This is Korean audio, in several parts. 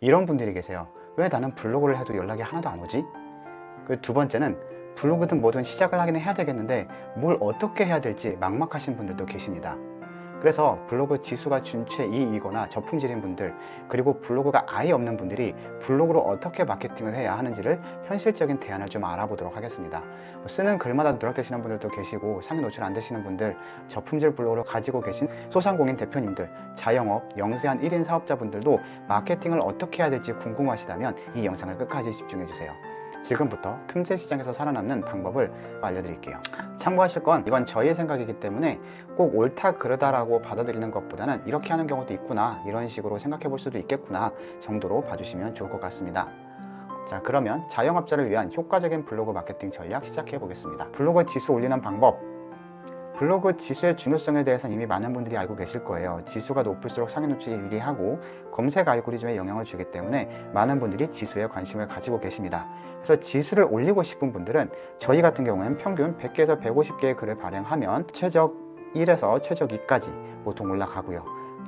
이런 분들이 계세요. 왜 나는 블로그를 해도 연락이 하나도 안 오지? 그 두 번째는 블로그든 뭐든 시작을 하긴 해야 되겠는데 뭘 어떻게 해야 될지 막막하신 분들도 계십니다. 그래서 블로그 지수가 준최 2이거나 저품질인 분들, 그리고 블로그가 아예 없는 분들이 블로그로 어떻게 마케팅을 해야 하는지를 현실적인 대안을 좀 알아보도록 하겠습니다. 쓰는 글마다 누락되시는 분들도 계시고 상위 노출 안 되시는 분들, 저품질 블로그를 가지고 계신 소상공인 대표님들, 자영업, 영세한 1인 사업자분들도 마케팅을 어떻게 해야 될지 궁금하시다면 이 영상을 끝까지 집중해 주세요. 지금부터 틈새 시장에서 살아남는 방법을 알려드릴게요. 참고하실 건 이건 저희의 생각이기 때문에 꼭 옳다 그르다라고 받아들이는 것보다는 이렇게 하는 경우도 있구나, 이런 식으로 생각해 볼 수도 있겠구나 정도로 봐주시면 좋을 것 같습니다. 자, 그러면 자영업자를 위한 효과적인 블로그 마케팅 전략 시작해 보겠습니다. 블로그 지수 올리는 방법. 블로그 지수의 중요성에 대해서는 이미 많은 분들이 알고 계실 거예요. 지수가 높을수록 상위 노출이 유리하고 검색 알고리즘에 영향을 주기 때문에 많은 분들이 지수에 관심을 가지고 계십니다. 그래서 지수를 올리고 싶은 분들은 저희 같은 경우에는 평균 100개에서 150개의 글을 발행하면 최적 1에서 최적 2까지 보통 올라가고요.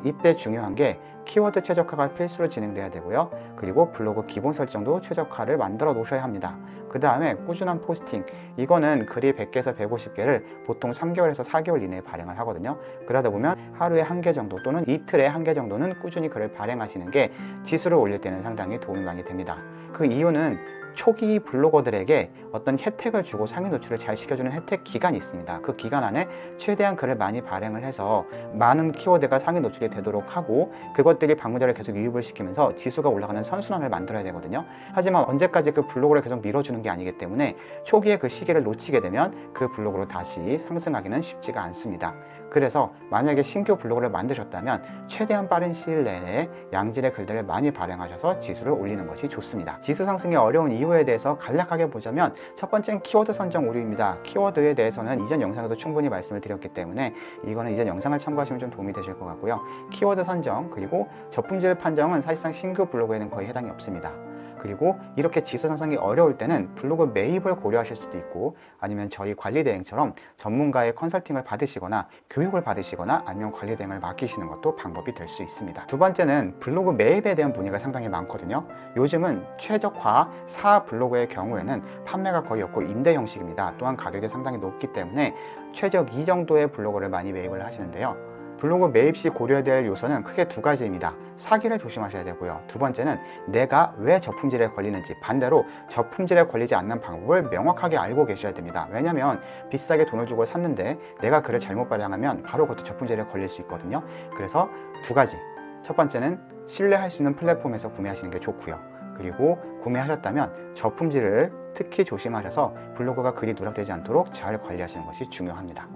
이때 중요한 게 키워드 최적화가 필수로 진행돼야 되고요. 그리고 블로그 기본 설정도 최적화를 만들어 놓으셔야 합니다. 그 다음에 꾸준한 포스팅, 이거는 글이 100개에서 150개를 보통 3개월에서 4개월 이내에 발행을 하거든요. 그러다 보면 하루에 1개 정도 또는 이틀에 1개 정도는 꾸준히 글을 발행하시는 게 지수를 올릴 때는 상당히 도움이 많이 됩니다. 그 이유는 초기 블로거들에게 어떤 혜택을 주고 상위 노출을 잘 시켜주는 혜택 기간이 있습니다. 그 기간 안에 최대한 글을 많이 발행을 해서 많은 키워드가 상위 노출이 되도록 하고 그것들이 방문자를 계속 유입을 시키면서 지수가 올라가는 선순환을 만들어야 되거든요. 하지만 언제까지 그 블로그를 계속 밀어주는 게 아니기 때문에 초기에 그 시기를 놓치게 되면 그 블로그로 다시 상승하기는 쉽지가 않습니다. 그래서 만약에 신규 블로그를 만드셨다면 최대한 빠른 시일 내에 양질의 글들을 많이 발행하셔서 지수를 올리는 것이 좋습니다. 지수 상승이 어려운 이유에 대해서 간략하게 보자면 첫 번째는 키워드 선정 오류입니다. 키워드에 대해서는 이전 영상에도 충분히 말씀을 드렸기 때문에 이거는 이전 영상을 참고하시면 좀 도움이 되실 것 같고요. 키워드 선정 그리고 저품질 판정은 사실상 신규 블로그에는 거의 해당이 없습니다. 그리고 이렇게 지수 상승이 어려울 때는 블로그 매입을 고려하실 수도 있고 아니면 저희 관리대행처럼 전문가의 컨설팅을 받으시거나 교육을 받으시거나 아니면 관리대행을 맡기시는 것도 방법이 될 수 있습니다. 두 번째는 블로그 매입에 대한 문의가 상당히 많거든요. 요즘은 최적화 4 블로그의 경우에는 판매가 거의 없고 임대 형식입니다. 또한 가격이 상당히 높기 때문에 최적 2 정도의 블로그를 많이 매입을 하시는데요. 블로그 매입 시 고려해야 될 요소는 크게 두 가지입니다. 사기를 조심하셔야 되고요. 두 번째는 내가 왜 저품질에 걸리는지, 반대로 저품질에 걸리지 않는 방법을 명확하게 알고 계셔야 됩니다. 왜냐하면 비싸게 돈을 주고 샀는데 내가 글을 잘못 발행하면 바로 그것도 저품질에 걸릴 수 있거든요. 그래서 두 가지. 첫 번째는 신뢰할 수 있는 플랫폼에서 구매하시는 게 좋고요. 그리고 구매하셨다면 저품질을 특히 조심하셔서 블로그가 글이 누락되지 않도록 잘 관리하시는 것이 중요합니다.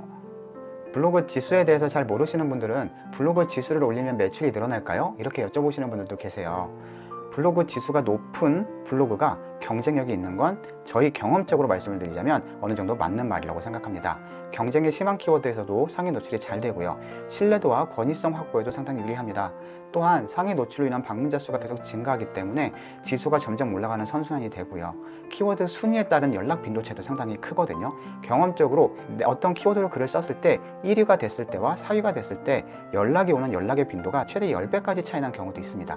블로그 지수에 대해서 잘 모르시는 분들은 블로그 지수를 올리면 매출이 늘어날까요? 이렇게 여쭤보시는 분들도 계세요. 블로그 지수가 높은 블로그가 경쟁력이 있는 건 저희 경험적으로 말씀을 드리자면 어느 정도 맞는 말이라고 생각합니다. 경쟁이 심한 키워드에서도 상위 노출이 잘 되고요. 신뢰도와 권위성 확보에도 상당히 유리합니다. 또한 상위 노출로 인한 방문자 수가 계속 증가하기 때문에 지수가 점점 올라가는 선순환이 되고요. 키워드 순위에 따른 연락 빈도차도 상당히 크거든요. 경험적으로 어떤 키워드로 글을 썼을 때 1위가 됐을 때와 4위가 됐을 때 연락이 오는 연락의 빈도가 최대 10배까지 차이 난 경우도 있습니다.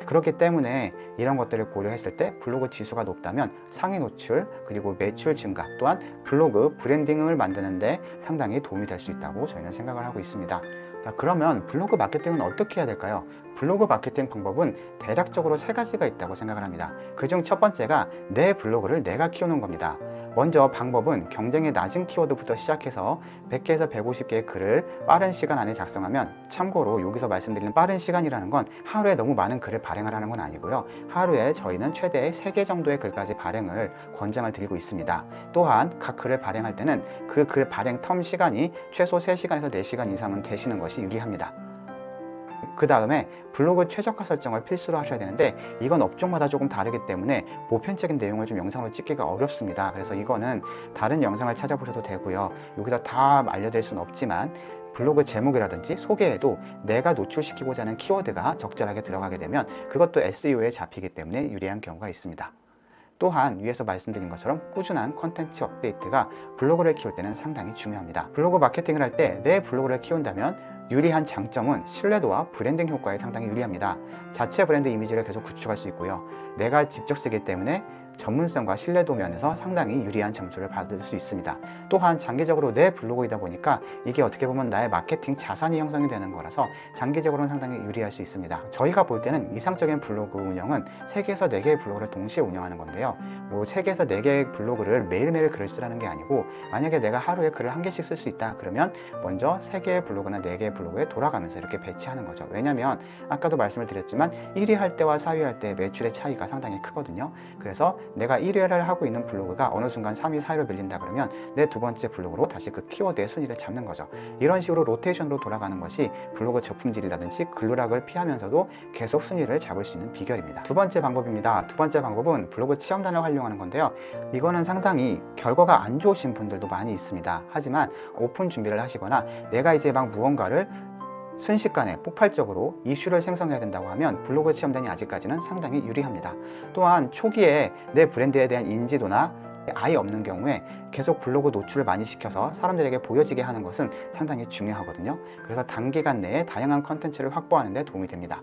그렇기 때문에 이런 것들을 고려했을 때 블로그 지수가 높다면 상위 노출 그리고 매출 증가 또한 블로그 브랜딩을 만드는데 상당히 도움이 될 수 있다고 저희는 생각을 하고 있습니다. 자, 그러면 블로그 마케팅은 어떻게 해야 될까요? 블로그 마케팅 방법은 대략적으로 3가지가 있다고 생각을 합니다. 그중 첫 번째가 내 블로그를 내가 키우는 겁니다. 먼저 방법은 경쟁이 낮은 키워드부터 시작해서 100개에서 150개의 글을 빠른 시간 안에 작성하면, 참고로 여기서 말씀드리는 빠른 시간이라는 건 하루에 너무 많은 글을 발행을 하는 건 아니고요. 하루에 저희는 최대 3개 정도의 글까지 발행을 권장을 드리고 있습니다. 또한 각 글을 발행할 때는 그 글 발행 텀 시간이 최소 3시간에서 4시간 이상은 되시는 것이 유리합니다. 그 다음에 블로그 최적화 설정을 필수로 하셔야 되는데 이건 업종마다 조금 다르기 때문에 보편적인 내용을 좀 영상으로 찍기가 어렵습니다. 그래서 이거는 다른 영상을 찾아보셔도 되고요. 여기서 다 알려드릴 수는 없지만 블로그 제목이라든지 소개에도 내가 노출시키고자 하는 키워드가 적절하게 들어가게 되면 그것도 SEO에 잡히기 때문에 유리한 경우가 있습니다. 또한 위에서 말씀드린 것처럼 꾸준한 컨텐츠 업데이트가 블로그를 키울 때는 상당히 중요합니다. 블로그 마케팅을 할 때 내 블로그를 키운다면 유리한 장점은 신뢰도와 브랜딩 효과에 상당히 유리합니다. 자체 브랜드 이미지를 계속 구축할 수 있고요. 내가 직접 쓰기 때문에 전문성과 신뢰도 면에서 상당히 유리한 점수를 받을 수 있습니다. 또한 장기적으로 내 블로그이다 보니까 이게 어떻게 보면 나의 마케팅 자산이 형성이 되는 거라서 장기적으로는 상당히 유리할 수 있습니다. 저희가 볼 때는 이상적인 블로그 운영은 3개에서 4개의 블로그를 동시에 운영하는 건데요. 뭐 3개에서 4개의 블로그를 매일매일 글을 쓰라는 게 아니고, 만약에 내가 하루에 글을 1개씩 쓸 수 있다 그러면 먼저 3개의 블로그나 4개의 블로그에 돌아가면서 이렇게 배치하는 거죠. 왜냐면 아까도 말씀을 드렸지만 1위 할 때와 4위 할 때 매출의 차이가 상당히 크거든요. 그래서 내가 1위를 하고 있는 블로그가 어느 순간 3위, 4위로 밀린다 그러면 내 두 번째 블로그로 다시 그 키워드의 순위를 잡는 거죠. 이런 식으로 로테이션으로 돌아가는 것이 블로그 저품질이라든지 글루락을 피하면서도 계속 순위를 잡을 수 있는 비결입니다. 두 번째 방법입니다. 두 번째 방법은 블로그 체험단을 활용하는 건데요. 이거는 상당히 결과가 안 좋으신 분들도 많이 있습니다. 하지만 오픈 준비를 하시거나 내가 이제 막 무언가를 순식간에 폭발적으로 이슈를 생성해야 된다고 하면 블로그 체험단이 아직까지는 상당히 유리합니다. 또한 초기에 내 브랜드에 대한 인지도나 아예 없는 경우에 계속 블로그 노출을 많이 시켜서 사람들에게 보여지게 하는 것은 상당히 중요하거든요. 그래서 단기간 내에 다양한 컨텐츠를 확보하는 데 도움이 됩니다.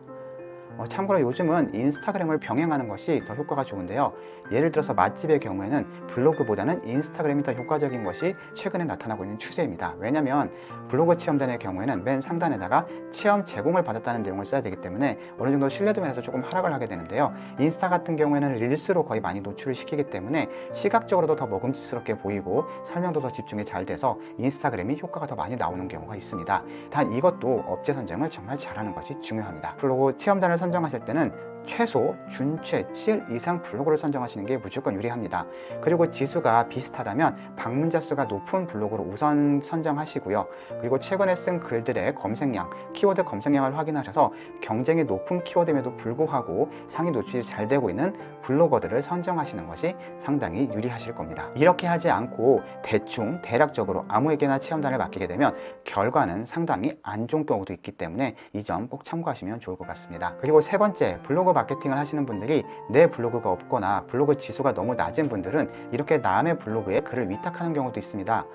참고로 요즘은 인스타그램을 병행하는 것이 더 효과가 좋은데요. 예를 들어서 맛집의 경우에는 블로그보다는 인스타그램이 더 효과적인 것이 최근에 나타나고 있는 추세입니다. 왜냐하면 블로그 체험단의 경우에는 맨 상단에다가 체험 제공을 받았다는 내용을 써야 되기 때문에 어느 정도 신뢰도 면에서 조금 하락을 하게 되는데요. 인스타 같은 경우에는 릴스로 거의 많이 노출을 시키기 때문에 시각적으로도 더 먹음직스럽게 보이고 설명도 더 집중이 잘 돼서 인스타그램이 효과가 더 많이 나오는 경우가 있습니다. 단 이것도 업체 선정을 정말 잘하는 것이 중요합니다. 블로그 체험단을 선정하실 때는 최소, 준최, 7 이상 블로그를 선정하시는 게 무조건 유리합니다. 그리고 지수가 비슷하다면 방문자 수가 높은 블로그로 우선 선정하시고요. 그리고 최근에 쓴 글들의 검색량, 키워드 검색량을 확인하셔서 경쟁이 높은 키워드임에도 불구하고 상위 노출이 잘 되고 있는 블로거들을 선정하시는 것이 상당히 유리하실 겁니다. 이렇게 하지 않고 대충 대략적으로 아무에게나 체험단을 맡기게 되면 결과는 상당히 안 좋은 경우도 있기 때문에 이 점 꼭 참고하시면 좋을 것 같습니다. 그리고 세 번째, 블로그 마케팅을 하시는 분들이 내 블로그가 없거나 블로그 지수가 너무 낮은 분들은 이렇게 남의 블로그에 글을 위탁하는 경우도 있습니다.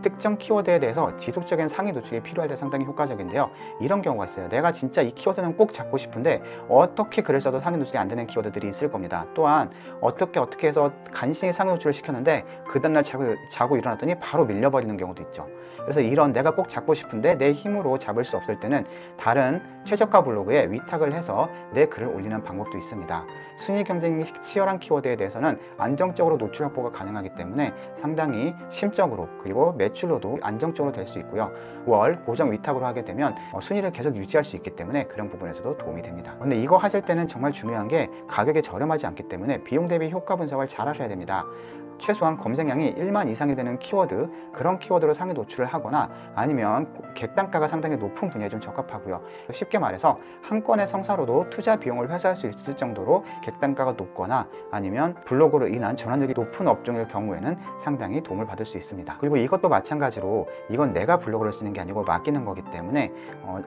특정 키워드에 대해서 지속적인 상위 노출이 필요할 때 상당히 효과적인데요. 이런 경우가 있어요. 내가 진짜 이 키워드는 꼭 잡고 싶은데 어떻게 글을 써도 상위 노출이 안 되는 키워드들이 있을 겁니다. 또한 어떻게 해서 간신히 상위 노출을 시켰는데 그 다음날 자고 일어났더니 바로 밀려버리는 경우도 있죠. 그래서 이런 내가 꼭 잡고 싶은데 내 힘으로 잡을 수 없을 때는 다른 최저가 블로그에 위탁을 해서 내 글을 올리는 방법도 있습니다. 순위 경쟁이 치열한 키워드에 대해서는 안정적으로 노출 확보가 가능하기 때문에 상당히 심적으로 그리고 매출로도 안정적으로 될 수 있고요. 월 고정 위탁으로 하게 되면 순위를 계속 유지할 수 있기 때문에 그런 부분에서도 도움이 됩니다. 근데 이거 하실 때는 정말 중요한 게 가격이 저렴하지 않기 때문에 비용 대비 효과 분석을 잘 하셔야 됩니다. 최소한 검색량이 1만 이상이 되는 키워드, 그런 키워드로 상위 노출을 하거나 아니면 객단가가 상당히 높은 분야에 좀 적합하고요. 쉽게 말해서 한 건의 성사로도 투자 비용을 회수할 수 있을 정도로 객단가가 높거나 아니면 블로그로 인한 전환율이 높은 업종일 경우에는 상당히 도움을 받을 수 있습니다. 그리고 이것도 마찬가지로 이건 내가 블로그를 쓰는 게 아니고 맡기는 거기 때문에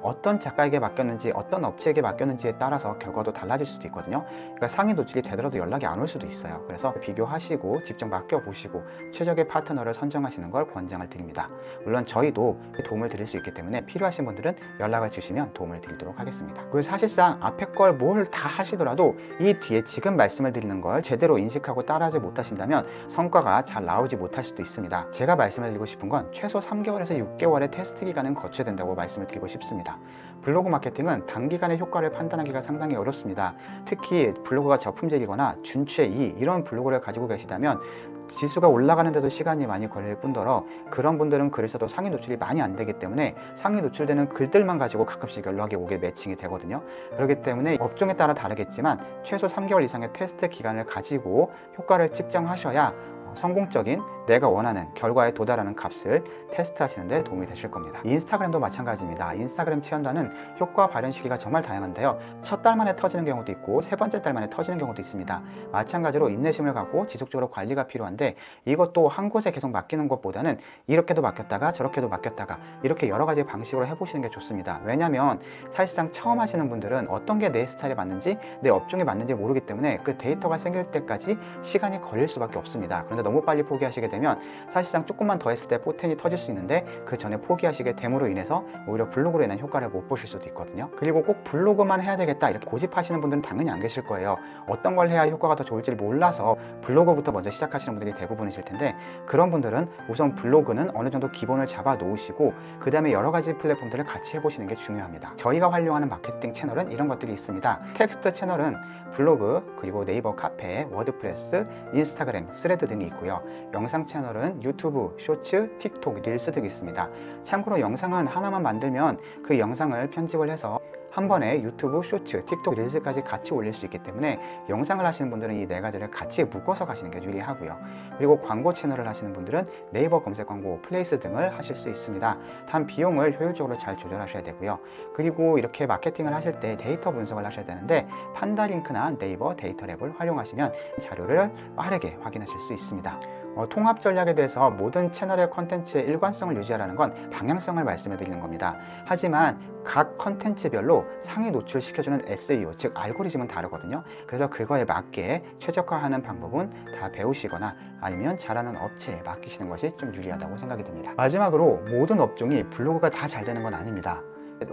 어떤 작가에게 맡겼는지 어떤 업체에게 맡겼는지에 따라서 결과도 달라질 수도 있거든요. 그러니까 상위 노출이 되더라도 연락이 안 올 수도 있어요. 그래서 비교하시고 직접 맡겨보시고 최적의 파트너를 선정하시는 걸 권장을 드립니다. 물론 저희도 도움을 드릴 수 있기 때문에 필요하신 분들은 연락을 주시면 도움을 드리도록 하겠습니다. 그리고 사실상 앞에 걸 뭘 다 하시더라도 이 뒤에 지금 말씀을 드리는 걸 제대로 인식하고 따라하지 못하신다면 성과가 잘 나오지 못할 수도 있습니다. 제가 말씀을 드리고 싶은 건 최소 3개월에서 6개월의 테스트 기간은 거쳐야 된다고 말씀을 드리고 싶습니다. 블로그 마케팅은 단기간의 효과를 판단하기가 상당히 어렵습니다. 특히 블로그가 저품질이거나 준최 2 이런 블로그를 가지고 계시다면 지수가 올라가는데도 시간이 많이 걸릴 뿐더러 그런 분들은 글을 써도 상위 노출이 많이 안 되기 때문에 상위 노출되는 글들만 가지고 가끔씩 연락이 오게 매칭이 되거든요. 그렇기 때문에 업종에 따라 다르겠지만 최소 3개월 이상의 테스트 기간을 가지고 효과를 측정하셔야 성공적인 내가 원하는 결과에 도달하는 값을 테스트하시는 데 도움이 되실 겁니다. 인스타그램도 마찬가지입니다. 인스타그램 체험단은 효과 발현 시기가 정말 다양한데요. 첫 달 만에 터지는 경우도 있고 세 번째 달 만에 터지는 경우도 있습니다. 마찬가지로 인내심을 갖고 지속적으로 관리가 필요한데 이것도 한 곳에 계속 맡기는 것보다는 이렇게도 맡겼다가 저렇게도 맡겼다가 이렇게 여러 가지 방식으로 해보시는 게 좋습니다. 왜냐하면 사실상 처음 하시는 분들은 어떤 게 내 스타일에 맞는지 내 업종에 맞는지 모르기 때문에 그 데이터가 생길 때까지 시간이 걸릴 수밖에 없습니다. 그런데 하자마자 너무 빨리 포기하시게 되면 사실상 조금만 더 했을 때 포텐이 터질 수 있는데 그 전에 포기하시게 됨으로 인해서 오히려 블로그로 인한 효과를 못 보실 수도 있거든요. 그리고 꼭 블로그만 해야 되겠다 이렇게 고집하시는 분들은 당연히 안 계실 거예요. 어떤 걸 해야 효과가 더 좋을지 몰라서 블로그부터 먼저 시작하시는 분들이 대부분이실 텐데, 그런 분들은 우선 블로그는 어느 정도 기본을 잡아 놓으시고 그 다음에 여러 가지 플랫폼들을 같이 해보시는 게 중요합니다. 저희가 활용하는 마케팅 채널은 이런 것들이 있습니다. 텍스트 채널은 블로그, 그리고 네이버 카페, 워드프레스, 인스타그램, 스레드 등이 있고요. 영상 채널은 유튜브, 쇼츠, 틱톡, 릴스 등이 있습니다. 참고로 영상은 하나만 만들면 그 영상을 편집을 해서 한 번에 유튜브, 쇼츠, 틱톡, 릴스까지 같이 올릴 수 있기 때문에 영상을 하시는 분들은 이 네 가지를 같이 묶어서 가시는 게 유리하고요. 그리고 광고 채널을 하시는 분들은 네이버 검색 광고, 플레이스 등을 하실 수 있습니다. 단 비용을 효율적으로 잘 조절하셔야 되고요. 그리고 이렇게 마케팅을 하실 때 데이터 분석을 하셔야 되는데, 판다링크나 네이버 데이터랩을 활용하시면 자료를 빠르게 확인하실 수 있습니다. 통합 전략에 대해서 모든 채널의 컨텐츠의 일관성을 유지하라는 건 방향성을 말씀해 드리는 겁니다. 하지만 각 컨텐츠별로 상위 노출시켜주는 SEO, 즉 알고리즘은 다르거든요. 그래서 그거에 맞게 최적화하는 방법은 다 배우시거나 아니면 잘하는 업체에 맡기시는 것이 좀 유리하다고 생각이 듭니다. 마지막으로 모든 업종이 블로그가 다 잘 되는 건 아닙니다.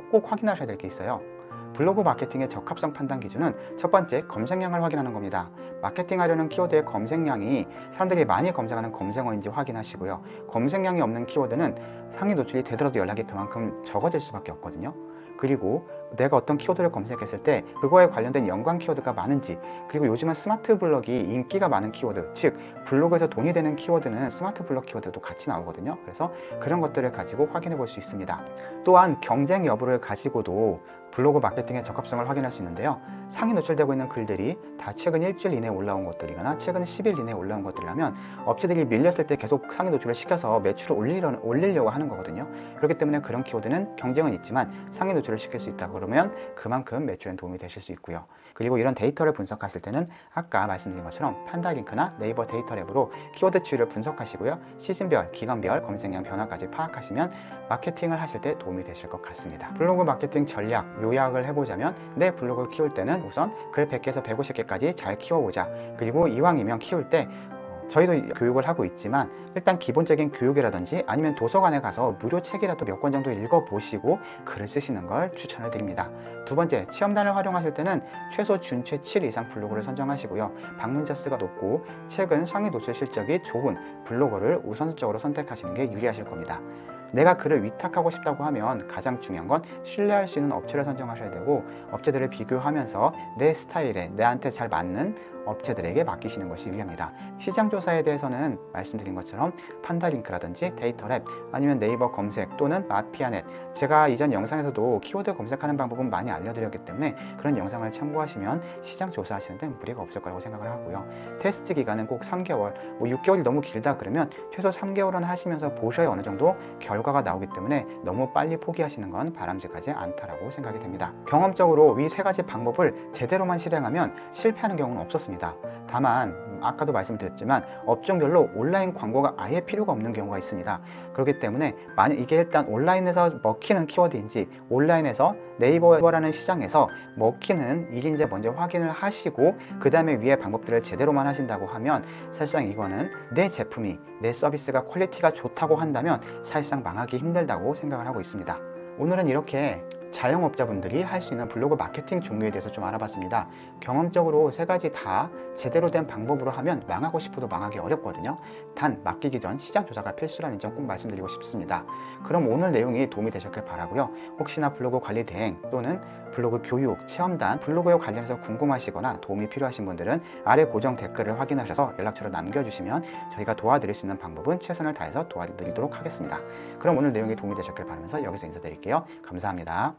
꼭 확인하셔야 될 게 있어요. 블로그 마케팅의 적합성 판단 기준은 첫 번째, 검색량을 확인하는 겁니다. 마케팅하려는 키워드의 검색량이 사람들이 많이 검색하는 검색어인지 확인하시고요. 검색량이 없는 키워드는 상위 노출이 되더라도 연락이 그만큼 적어질 수밖에 없거든요. 그리고 내가 어떤 키워드를 검색했을 때 그거에 관련된 연관 키워드가 많은지, 그리고 요즘은 스마트 블럭이 인기가 많은 키워드, 즉 블로그에서 돈이 되는 키워드는 스마트 블럭 키워드도 같이 나오거든요. 그래서 그런 것들을 가지고 확인해 볼 수 있습니다. 또한 경쟁 여부를 가지고도 블로그 마케팅의 적합성을 확인할 수 있는데요. 상위 노출되고 있는 글들이 다 최근 일주일 이내에 올라온 것들이거나 최근 10일 이내에 올라온 것들이라면 업체들이 밀렸을 때 계속 상위 노출을 시켜서 매출을 올리려고 하는 거거든요. 그렇기 때문에 그런 키워드는 경쟁은 있지만 상위 노출을 시킬 수 있다 그러면 그만큼 매출에 도움이 되실 수 있고요. 그리고 이런 데이터를 분석하실 때는 아까 말씀드린 것처럼 판다링크나 네이버 데이터랩으로 키워드 치유를 분석하시고요. 시즌별, 기간별 검색량 변화까지 파악하시면 마케팅을 하실 때 도움이 되실 것 같습니다. 블로그 마케팅 전략 요약을 해보자면, 내 블로그를 키울 때는 우선 글 100개에서 150개까지 잘 키워보자. 그리고 이왕이면 키울 때 저희도 교육을 하고 있지만 일단 기본적인 교육이라든지 아니면 도서관에 가서 무료 책이라도 몇 권 정도 읽어보시고 글을 쓰시는 걸 추천을 드립니다. 두 번째, 체험단을 활용하실 때는 최소 준최 7 이상 블로그를 선정하시고요. 방문자 수가 높고 최근 상위 노출 실적이 좋은 블로거를 우선적으로 선택하시는 게 유리하실 겁니다. 내가 글을 위탁하고 싶다고 하면 가장 중요한 건 신뢰할 수 있는 업체를 선정하셔야 되고, 업체들을 비교하면서 내 스타일에 나한테 잘 맞는 업체들에게 맡기시는 것이 유리합니다. 시장조사에 대해서는 말씀드린 것처럼 판다링크라든지 데이터랩, 아니면 네이버 검색 또는 마피아넷, 제가 이전 영상에서도 키워드 검색하는 방법은 많이 알려드렸기 때문에 그런 영상을 참고하시면 시장 조사하시는 데 무리가 없을 거라고 생각을 하고요. 테스트 기간은 꼭 3개월, 6개월이 너무 길다 그러면 최소 3개월은 하시면서 보셔야 어느 정도 결과가 나오기 때문에 너무 빨리 포기하시는 건 바람직하지 않다라고 생각이 됩니다. 경험적으로 이 세 가지 방법을 제대로만 실행하면 실패하는 경우는 없었습니다. 다만 아까도 말씀드렸지만 업종별로 온라인 광고가 아예 필요가 없는 경우가 있습니다. 그렇기 때문에 만약 이게 일단 온라인에서 먹히는 키워드인지 온라인에서 네이버라는 시장에서 먹히는 일인지 먼저 확인을 하시고 그 다음에 위에 방법들을 제대로만 하신다고 하면 사실상 이거는 내 제품이, 내 서비스가 퀄리티가 좋다고 한다면 사실상 망하기 힘들다고 생각을 하고 있습니다. 오늘은 이렇게 자영업자분들이 할 수 있는 블로그 마케팅 종류에 대해서 좀 알아봤습니다. 경험적으로 세 가지 다 제대로 된 방법으로 하면 망하고 싶어도 망하기 어렵거든요. 단 맡기기 전 시장 조사가 필수라는 점 꼭 말씀드리고 싶습니다. 그럼 오늘 내용이 도움이 되셨길 바라고요. 혹시나 블로그 관리 대행 또는 블로그 교육, 체험단, 블로그에 관련해서 궁금하시거나 도움이 필요하신 분들은 아래 고정 댓글을 확인하셔서 연락처를 남겨주시면 저희가 도와드릴 수 있는 방법은 최선을 다해서 도와드리도록 하겠습니다. 그럼 오늘 내용이 도움이 되셨길 바라면서 여기서 인사드릴게요. 감사합니다.